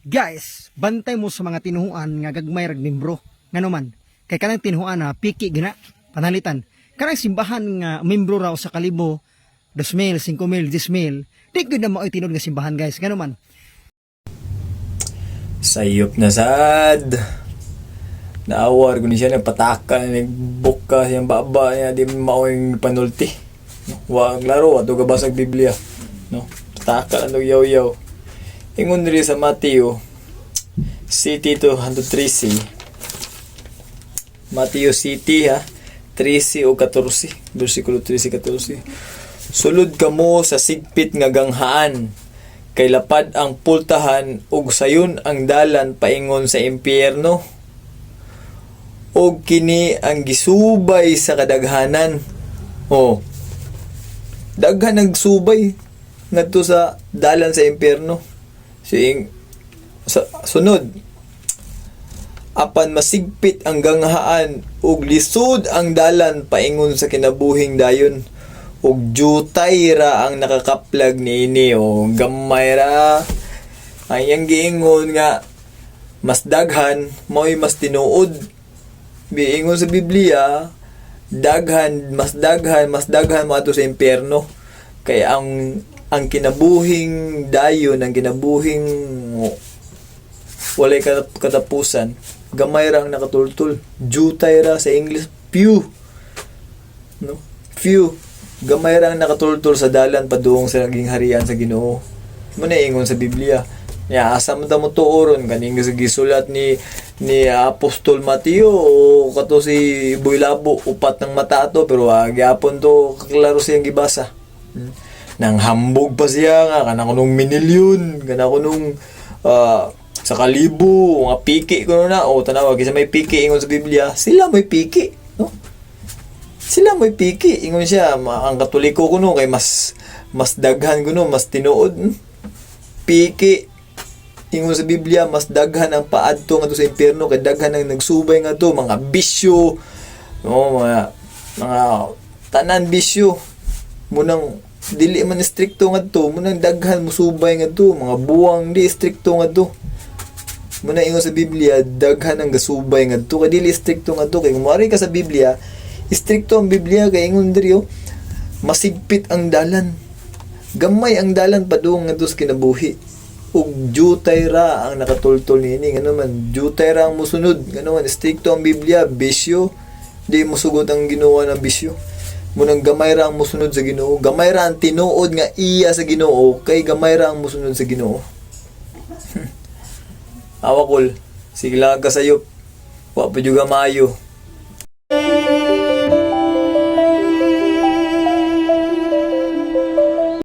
Guys, bantay mo sa mga tinuhuan nga gagmay rag membro. Ngano man, kay kanang tinuhuan na piki gina panalitan. Kanang simbahan nga membro raw sa kalibo 2,000, 5,000, 10,000. Di gyud na mao tinod nga simbahan guys. Ngano man. Sayop na sad. Naawar ko ni siya nagpataka, nagbuka siyang baba niya, di mao yung panulti. Wag laro ato gabasag Biblia. No? Pataka ano yaw-yaw. Ingon diri sa Mateo City to 113. Mateo City 13 o 14, versikulo 13-14. Sulod kamo sa sigpit nga ganghaan, kay lapad ang pultahan ug sayon ang dalan paingon sa impyerno. Og kini ang gisubay sa kadaghanan. Daghan nagsubay ngadto sa dalan sa impyerno. Sunod, apan masigpit ang ganghaan ug lisod ang dalan paingon sa kinabuhing dayon, ug jutay ra ang nakakaplag niini o gamay ra ang iyang giingon nga mas daghan mo'y mas tinuod. Biingon sa Biblia, mas daghan mo ato sa impyerno, kay ang kinabuhing dayon, ang kinabuhing walay katapusan, gamay ra ang nakatultul. Jutay ra sa English, few. No? Few. Gamay ra ang nakatultul sa dalan padung sa naging harian sa Ginoo. Muna ingon sa Biblia. Ya, asa man ta mo tuoron kaning gisulat ni Apostol Mateo o kato si Boy Labo, upat ng mata to, pero gyapon to klaro siyang gibasa. Nang hambog pa siya nga kana kunong minilyon, kana kunong sa kalibo, nga piki kuno na o tanawa kasi may piki ingon sa Biblia, sila may piki, no? Sila may piki ingon siya, ang Katoliko kuno kay mas daghan kuno, mas tinuod. Piki ingon sa Biblia, mas daghan ang paadto ngadto sa impyerno, kay daghan ang nagsubay ngadto, mga bisyo, no, mga tanan bisyo. Munang dili man stricto ngadto, munang daghan musubay ngadto, mga buwang di stricto ngadto. Muna ingon sa Biblia, daghan ang gasubay ngadto, kay dili stricto ngadto. Kay kumari ka sa Biblia, stricto ang Biblia, kay ingon diri masigpit ang dalan, gamay ang dalan padung ngadto sa kinabuhi, ug jutay ra ang nakatultol niini. Ngano man, jutay ra ang musunod. Ngano man, stricto ang Biblia, bisyo di mosugot ang Ginoo ng bisyo. Munang gamay ra ang musunod sa Ginoo, gamay ra ang tinuod nga iya sa Ginoo, kay gamay ra ang musunod sa Ginoo. Awakol, sige lang kasayop, wa pa juga maayo.